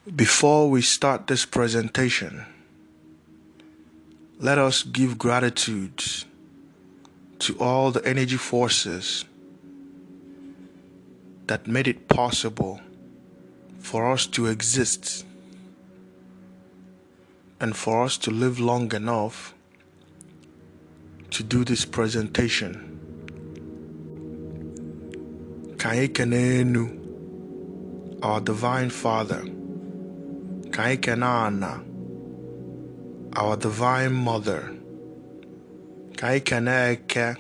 Before we start this presentation, let us give gratitude to all the energy forces that made it possible for us to exist and for us to live long enough to do this presentation. Kaikenenu, our Divine Father. Kaikenana, our Divine Mother. Kaikeneke,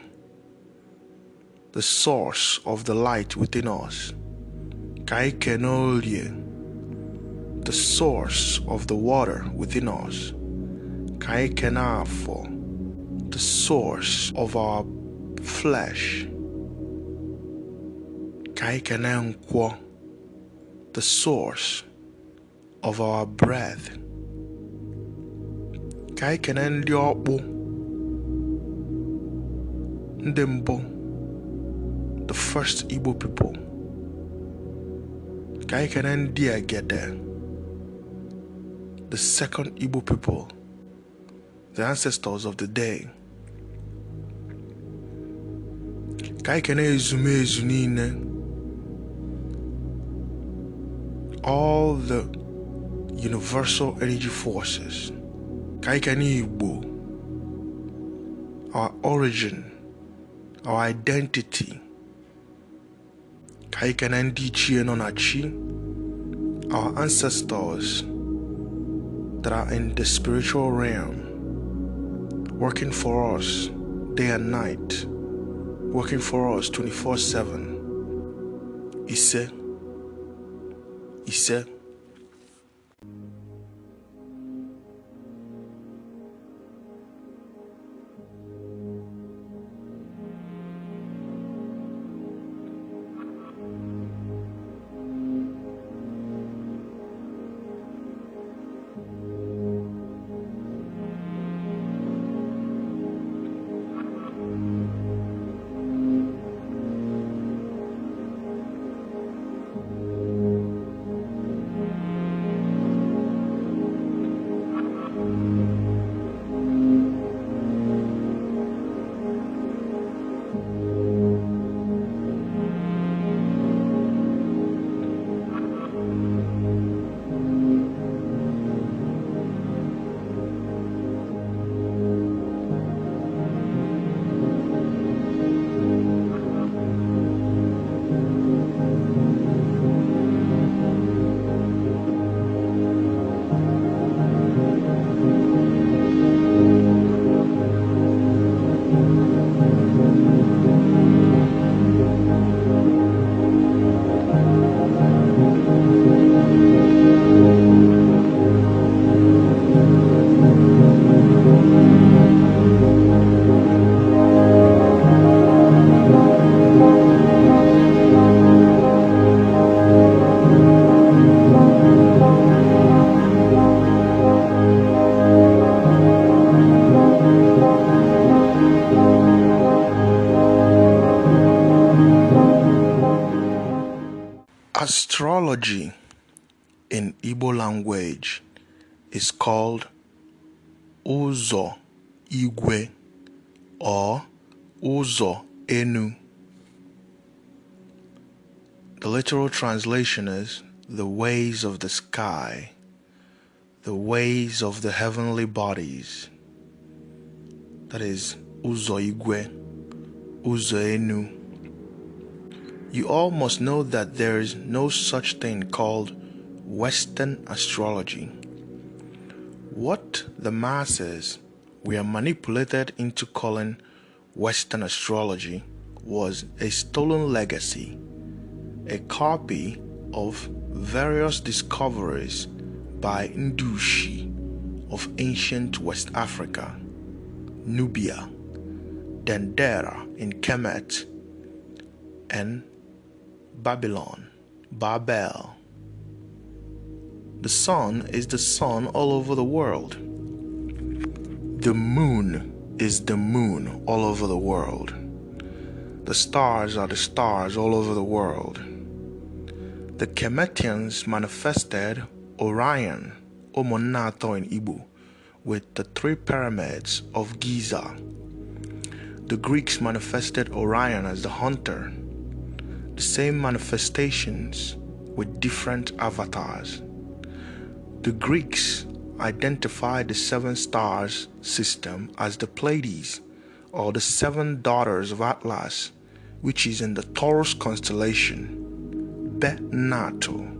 the source of the light within us. Kaikenolie, the source of the water within us. Kaikenafo, the source of our flesh. Ikenga-Agunkwo, the source of our breath. Ndi Ushi, Ndembo, the first Igbo people. Ndi Agede, the second Igbo people, the ancestors of the day. Ezume, all the universal energy forces. Igbo, our origin, our identity. Ndi Ushi, our ancestors that are in the spiritual realm, working for us day and night, working for us 24/7. Ise. Astrology in Igbo language is called Uzo-Igwe or Uzo-Enu. The literal translation is the ways of the sky, the ways of the heavenly bodies. That is Uzo-Igwe, Uzo-Enu. You all must know that there is no such thing called Western astrology. What the masses were manipulated into calling Western astrology was a stolen legacy, a copy of various discoveries by Ndi Ushi of ancient West Africa, Nubia, Dendera in Kemet and Babylon, Babel. The sun is the sun all over the world. The moon is the moon all over the world. The stars are the stars all over the world. The Kemetians manifested Orion, Umu-Nne-Ato in Igbo, with the 3 pyramids of Giza. The Greeks manifested Orion as the hunter, the same manifestations with different avatars. The Greeks identified the 7 stars system as the Pleiades, or the 7 daughters of Atlas, which is in the Taurus constellation. Nne-Atu.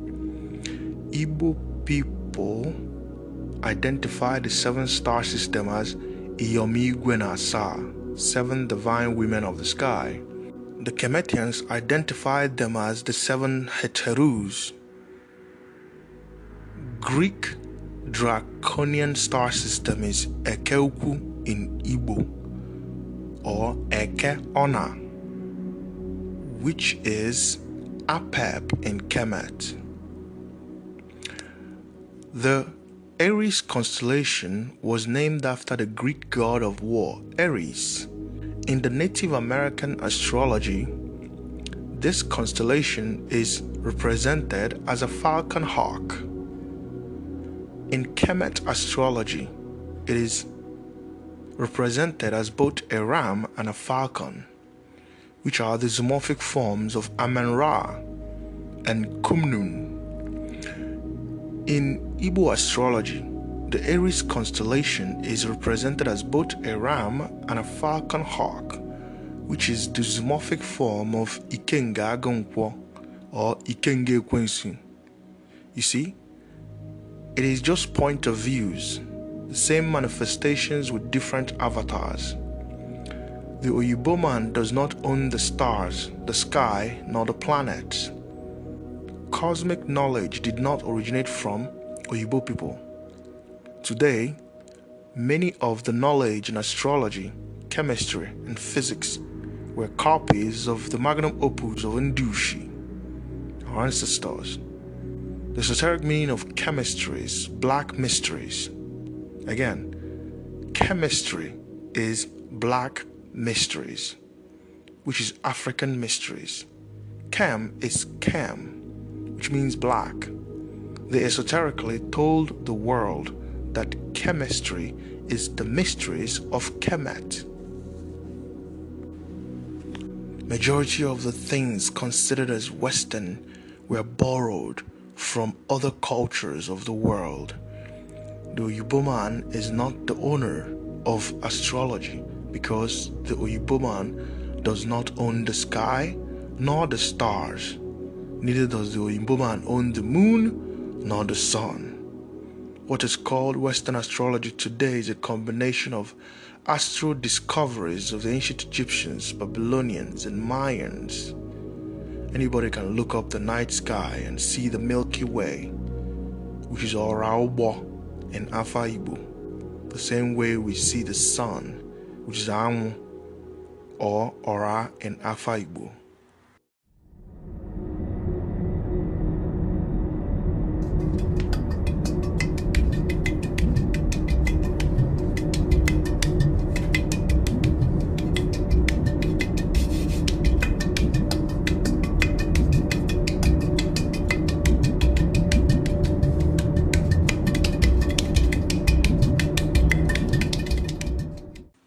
Igbo people identify the 7 star system as Inyom-Igwe, 7 divine women of the sky. The Kemetians identified them as the 7 Hetherus. Greek Draconian star system is Eke Ukwu in Igbo, or Eke Ona, which is Apep in Kemet. The Aries constellation was named after the Greek god of war, Aries. In the Native American Astrology, this constellation is represented as a falcon hawk. In Kemet Astrology, it is represented as both a ram and a falcon, which are the zoomorphic forms of Amen-Ra and Khnum. In Igbo Astrology, the Aries constellation is represented as both a ram and a falcon hawk, which is the zoomorphic form of Ikenga-Agunkwo or Ikenga-Ekwensu. You see, it is just point of views, the same manifestations with different avatars. The Oyibo man does not own the stars, the sky, nor the planets. Cosmic knowledge did not originate from Oyibo people. Today, many of the knowledge in astrology, chemistry, and physics were copies of the magnum opus of Ndi Ushi, our ancestors. The esoteric meaning of chemistry is black mysteries. Again, chemistry is black mysteries, which is African mysteries. Chem is chem, which means black. They esoterically told the world that chemistry is the mysteries of Kemet. Majority of the things considered as Western were borrowed from other cultures of the world. The Oyibo man is not the owner of astrology because the Oyibo man does not own the sky nor the stars. Neither does the Oyibo man own the moon nor the sun. What is called Western astrology today is a combination of astro discoveries of the ancient Egyptians, Babylonians, and Mayans. Anybody can look up the night sky and see the Milky Way, which is Oyibo in Afa Igbo, the same way we see the sun, which is Amu or Ora in Afa Igbo.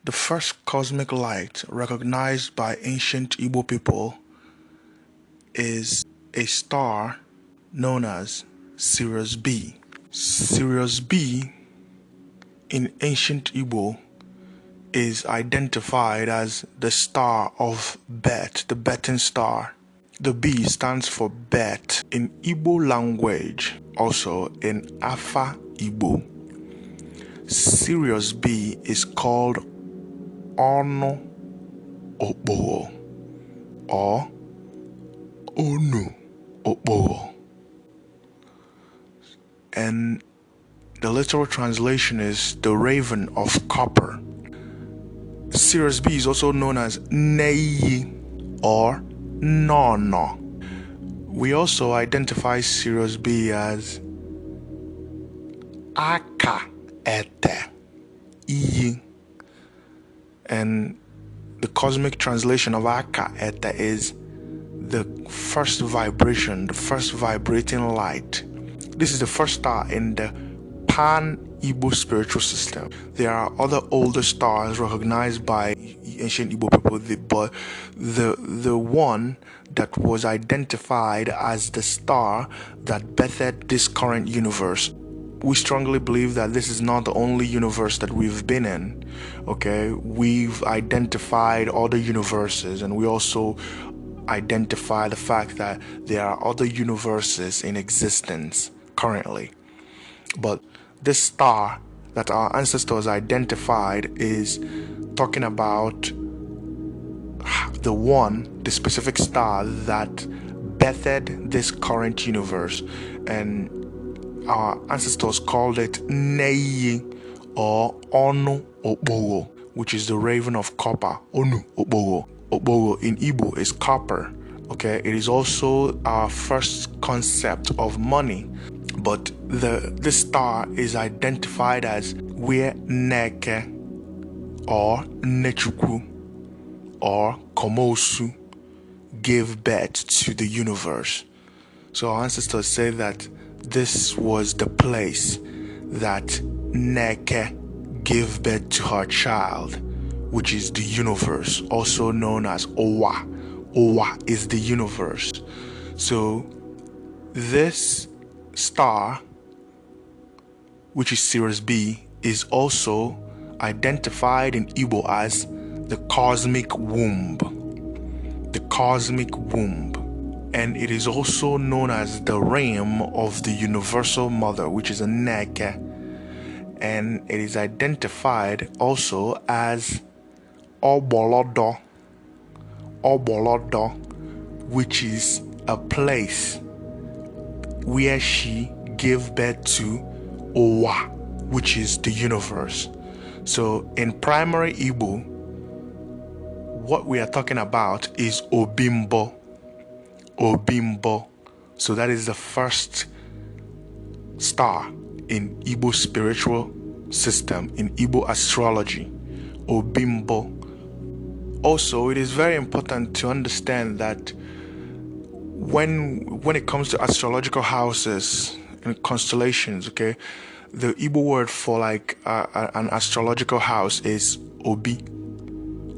The first cosmic light recognized by ancient Igbo people is a star known as Sirius B. Sirius B in ancient Igbo is identified as the star of Bet, the betting star. The B stands for Bet in Igbo language, also in Afa Igbo. Sirius B is called Ono Okpogho or Onu Okpogho, and the literal translation is the raven of copper. Sirius B is also known as Nei or Nono. We also identify Sirius B as Aka Ete Iyi. And the cosmic translation of Aka Eta is the first vibration, the first vibrating light. this is the first star in the Pan-Igbo spiritual system. There are other older stars recognized by ancient Igbo people, but the one that was identified as the star that birthed this current universe. We strongly believe that this is not the only universe that we've been in. Okay, we've identified other universes, and we also identify the fact that there are other universes in existence currently. But this star that our ancestors identified is talking about the specific star that birthed this current universe, and our ancestors called it Nne or Onu Okpogo, which is the raven of copper. Onu Okpogo. Okpogo in Igbo is copper. Okay, it is also our first concept of money. But this star is identified as where Neke or Nne-Chukwu or Komosu gave birth to the universe. So our ancestors say that this was the place that Neke gave birth to her child, which is the universe, also known as Owa. Owa is the universe. So this star, which is Sirius B, is also identified in Igbo as the cosmic womb. The cosmic womb. And it is also known as the realm of the universal mother, which is a Neke. And it is identified also as Obolodo, which is a place where she gave birth to Owa, which is the universe. So in primary Igbo, what we are talking about is Obimbo. Obimbo. So that is the first star in Igbo spiritual system, in Igbo astrology. Obimbo. Also, it is very important to understand that when it comes to astrological houses and constellations, okay, the Igbo word for like an astrological house is Obi,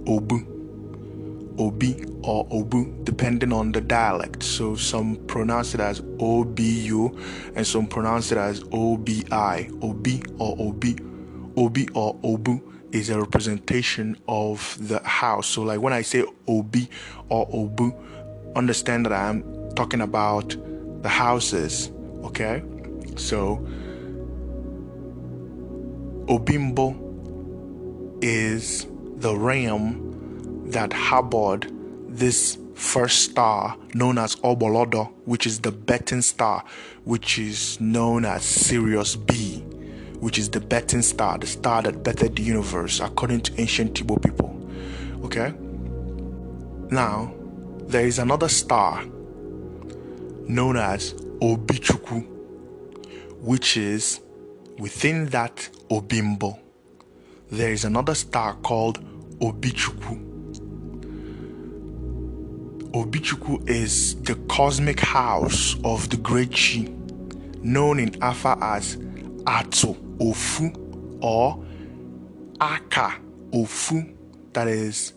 Obu, Obi or Obu, depending on the dialect. So some pronounce it as Obu and some pronounce it as Obi, Obi or Obi. Obi or Obu is a representation of the house. So like when I say Obi or Obu, understand that I'm talking about the houses. Okay, so Obimbo is the realm that harbored this first star known as Obolodo, which is the betting star, which is known as Sirius B, which is the betting star, the star that bettered the universe according to ancient Igbo people. Okay, now there is another star known as Obichukwu, which is within that Obimbo. There is another star called Obichukwu. Obichukwu is the cosmic house of the great Chi, known in Afa as Ato Ofu or Aka Ofu, that is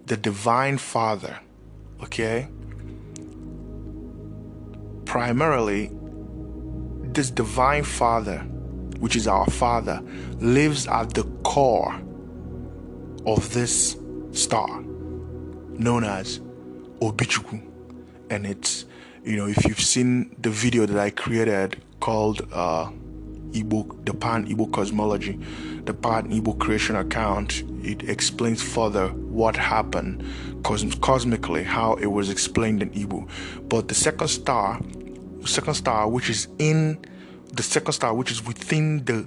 the divine father. Okay, primarily this divine father, which is our father, lives at the core of this star known as Obichukwu. And it's, if you've seen the video that I created called the Pan-Igbo Cosmology, the Pan-Igbo Creation Account, it explains further what happened cosmically, how it was explained in Igbo. But the second star which is within the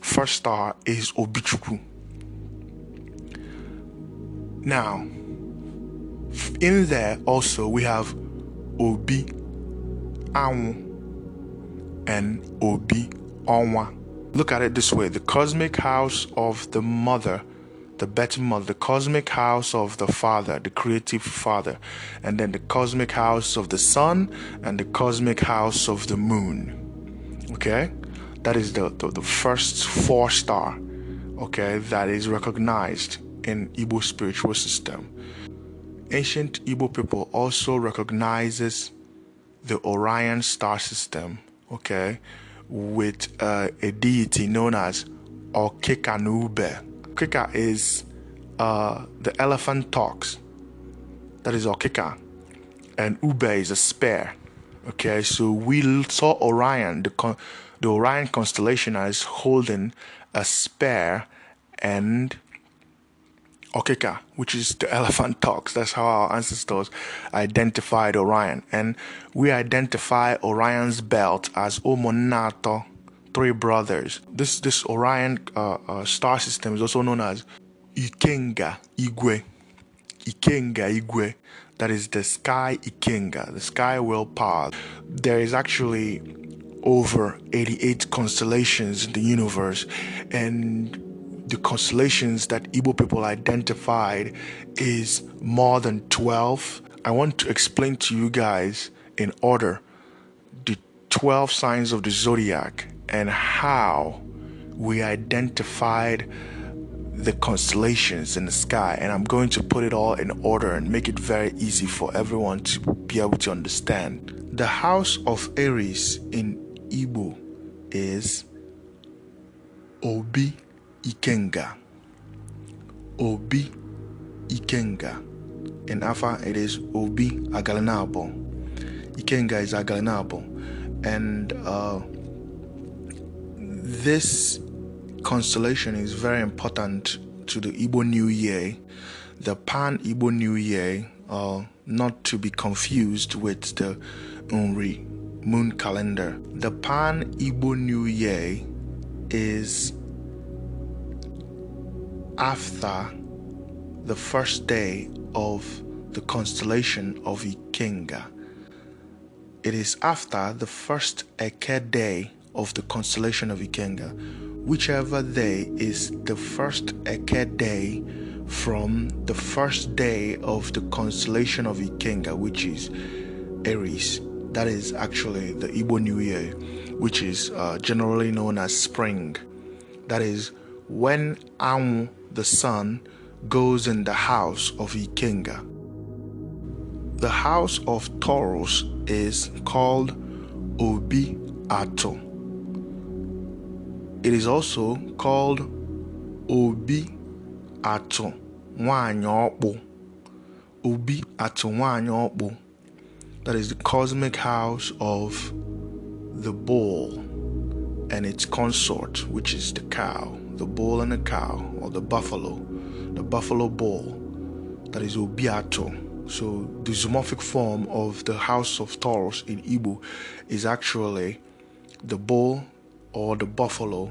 first star is Obichukwu. Now, in there also we have Obi Anwu and Obi Onwa. Look at it this way: the cosmic house of the mother the Beti mother, the cosmic house of the father, the creative father, and then the cosmic house of the sun and the cosmic house of the moon. Okay, that is the first 4-star, okay, that is recognized in Igbo spiritual system. Ancient Igbo people also recognizes the Orion star system, okay, with a deity known as Okeka. Okeka is the elephant talks. That is Okeka, and Ube is a spear. Okay, so we saw Orion, the Orion constellation, as holding a spear and Okeka, which is the elephant talks. That's how our ancestors identified Orion. And we identify Orion's belt as Umu-Nne-Ato, 3 brothers. This Orion star system is also known as Ikenga-Igwe. Ikenga-Igwe. That is the sky Ikenga, the sky willpower. There is actually over 88 constellations in the universe, and the constellations that Igbo people identified is more than 12. I want to explain to you guys in order the 12 signs of the zodiac and how we identified the constellations in the sky, and I'm going to put it all in order and make it very easy for everyone to be able to understand. The house of Aries in Igbo is Obi Ikenga. Obi Ikenga. In Afa, it is Obi Agalanabo. Ikenga is Agalanabo. And this constellation is very important to the Igbo New Year, the Pan-Igbo New Year, not to be confused with the Unri moon calendar. The Pan-Igbo New Year is after the first day of the constellation of Ikenga. It is after the first Eke day of the constellation of Ikenga. Whichever day is the first Eke day from the first day of the constellation of Ikenga, which is Aries. That is actually the Igbo New Year, which is generally known as spring. That is when Amu, the sun, goes in the house of Ikenga. The house of Taurus is called Obi-Ato. It is also called Obi-Ato Nwanyi-Okpu. Obi-Ato Nwanyi-Okpu. That is the cosmic house of the bull and its consort, which is the cow, the bull and the cow, or the buffalo bull. That is Obi-Ato. So the zoomorphic form of the house of Taurus in Igbo is actually the bull or the buffalo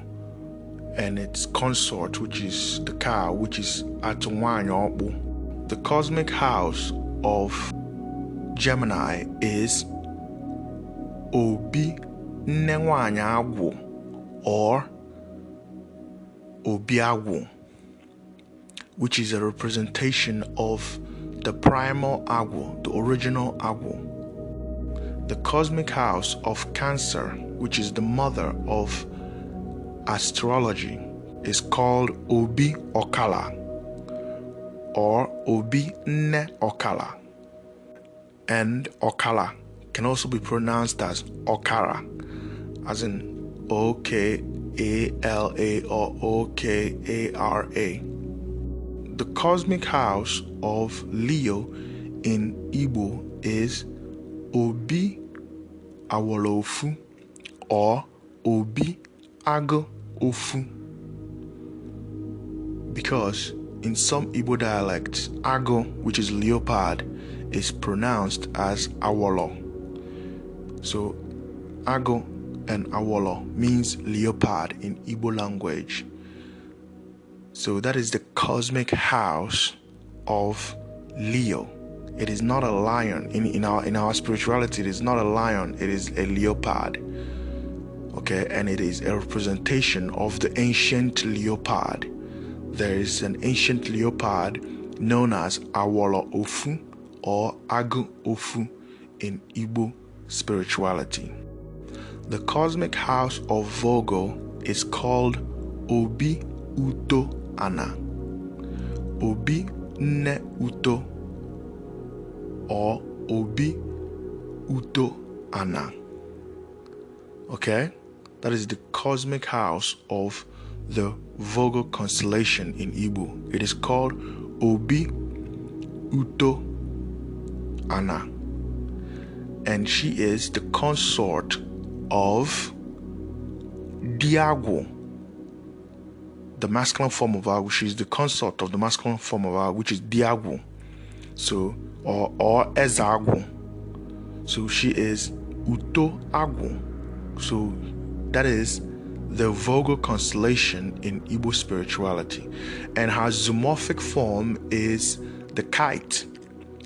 and its consort, which is the cow, which is Ato Nwanyi-Okpu. The cosmic house of Gemini is Obi-Nne-Ato or Obi-Agwu, which is a representation of the primal Agwu, the original Agwu. The cosmic house of Cancer, which is the mother of astrology, is called Obi-Okala or Obi-Nne-Okala. And Okala can also be pronounced as Okara, as in O-K-A-L-A or O-K-A-R-A. The cosmic house of Leo in Igbo is Obi-Awolofu or Obi-Agu-Ofu, because in some Igbo dialects, Ago, which is leopard, is pronounced as Awolo. So Ago and Awolo means leopard in Igbo language. So that is the cosmic house of Leo. It is not a lion. In our spirituality, it is not a lion, it is a leopard. Okay, and it is a representation of the ancient leopard there is an ancient leopard known as Awolo Ofu or Agu Ofu in Igbo spirituality. The cosmic house of Virgo is called Obi Uto Ana, Obi-Nne-Ato, or Obi Uto Ana. Okay, that is the cosmic house of the Virgo constellation in Igbo. It is called Obi Uto Ana, and she is the consort of Diago, the masculine form of her. She is the consort of the masculine form of her, which is Diago. So, or Ezago. So she is Uto Agu. So that is the Virgo constellation in Igbo spirituality, and her zoomorphic form is the kite.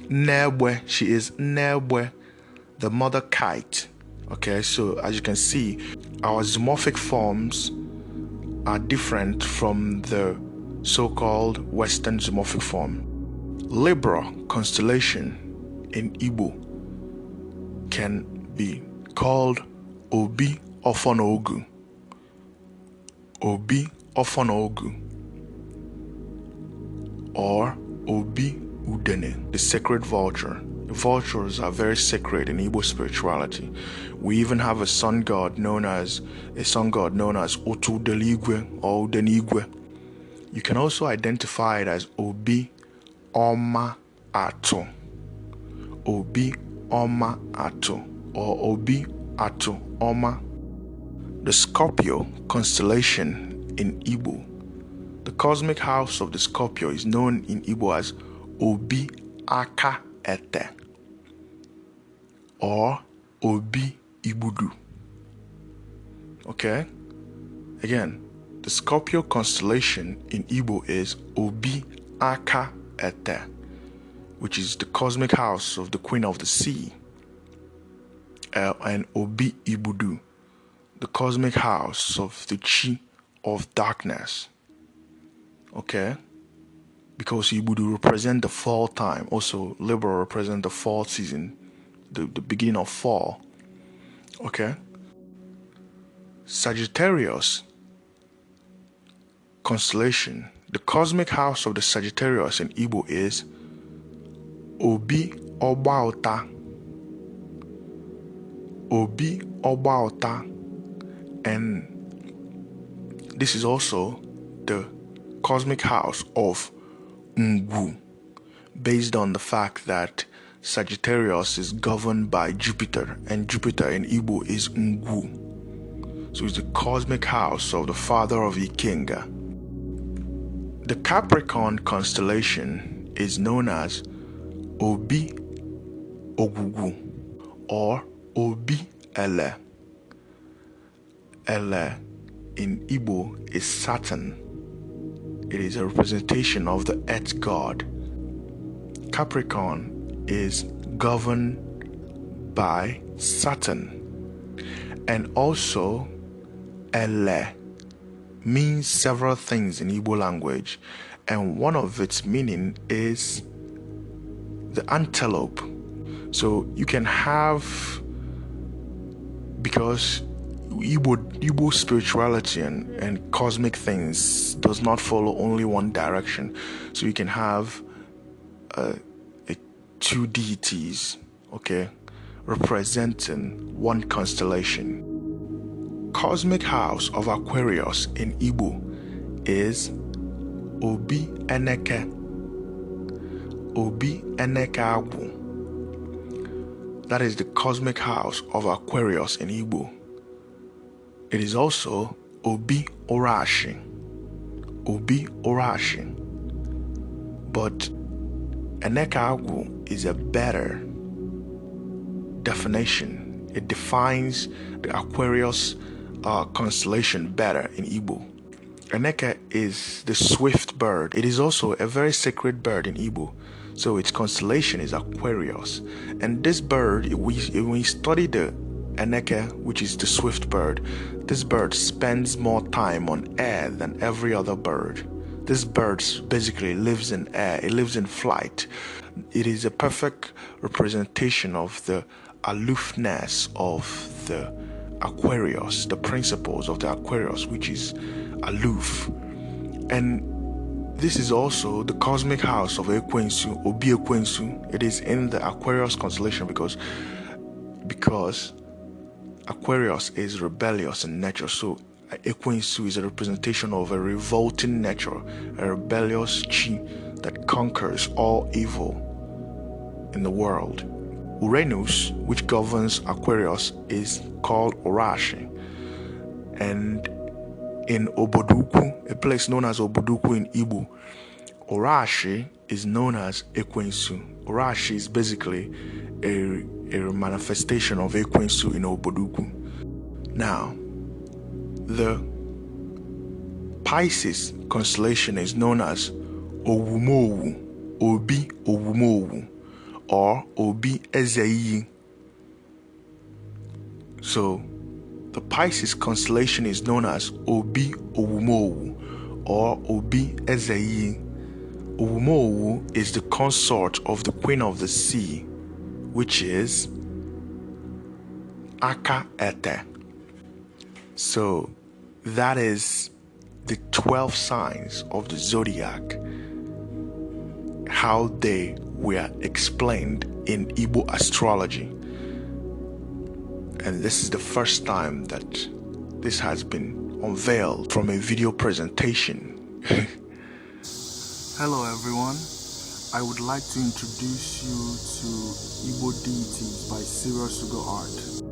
Nne-Atu. She is Nne-Atu, the mother kite. Okay, so as you can see, our zoomorphic forms are different from the so-called Western zoomorphic form. Libra constellation in Igbo can be called Obi Ofonogu, Obi Ofonogu, or Obi Udene, the sacred vulture. Vultures are very sacred in Igbo spirituality. We even have a sun god known as Otu Deligwe or Udenigwe. You can also identify it as Obi Oma-Ato, Obi Oma-Ato, or Obi Ato Oma. The Scorpio constellation in Igbo. The cosmic house of the Scorpio is known in Igbo as Obi Aka Ete or Obi Ibudu. Okay? Again, the Scorpio constellation in Igbo is Obi Aka Ete, which is the cosmic house of the Queen of the Sea, and Obi Ibudu, the cosmic house of the Chi of darkness. Okay? Because Ibudu represent the fall time. Also, Libra represent the fall season, the beginning of fall. Okay? Sagittarius constellation. The cosmic house of the Sagittarius in Igbo is Obi Obaota, Obi Obaota, and this is also the cosmic house of Ngwu, based on the fact that Sagittarius is governed by Jupiter, and Jupiter in Igbo is Ngwu. So it's the cosmic house of the father of Ikenga. The Capricorn constellation is known as Obi Ogugu or Obi Ele. Ele in Igbo is Saturn. It is a representation of the earth god. Capricorn is governed by Saturn. And also, Ele means several things in Igbo language, and one of its meaning is the antelope. So you can have, because Igbo spirituality and cosmic things does not follow only one direction, so you can have two deities, okay, representing one constellation. Cosmic house of Aquarius in Igbo is Obi-Nneke, Obi-Nneke-Agu. That is the cosmic house of Aquarius in Igbo. It is also Obi-Orashi, Obi-Orashi. But Nneke-Agu is a better definition. It defines the Aquarius constellation better in Igbo. Nneke is the swift bird. It is also a very sacred bird in Igbo. So its constellation is Aquarius. And this bird, when we study the Nneke, which is the swift bird, this bird spends more time on air than every other bird. This bird basically lives in air, it lives in flight. It is a perfect representation of the aloofness of the Aquarius, the principles of the Aquarius, which is aloof. And this is also the cosmic house of Ekwensu, Obi Ekwensu. It is in the Aquarius constellation because Aquarius is rebellious in nature. So Ekwensu is a representation of a revolting nature, a rebellious chi that conquers all evil in the world. Uranus, which governs Aquarius, is called Orashi. And in Obodo-Ukwu, a place known as Obodo-Ukwu in Igbo, Orashi is known as Ekwensu. Orashi is basically a manifestation of Ekwensu in Obodo-Ukwu. Now, the Pisces constellation is known as Owumowu, Obi Owumowu, or Obi Ezeiyi. So, the Pisces constellation is known as Obi Owumowu, or Obi Ezeiyi. Owumowu is the consort of the Queen of the Sea, which is Aka-Ete. So that is the 12 signs of the zodiac, how they were explained in Igbo astrology. And this is the first time that this has been unveiled from a video presentation. Hello everyone, I would like to introduce you to Igbo deities by Sirius Art.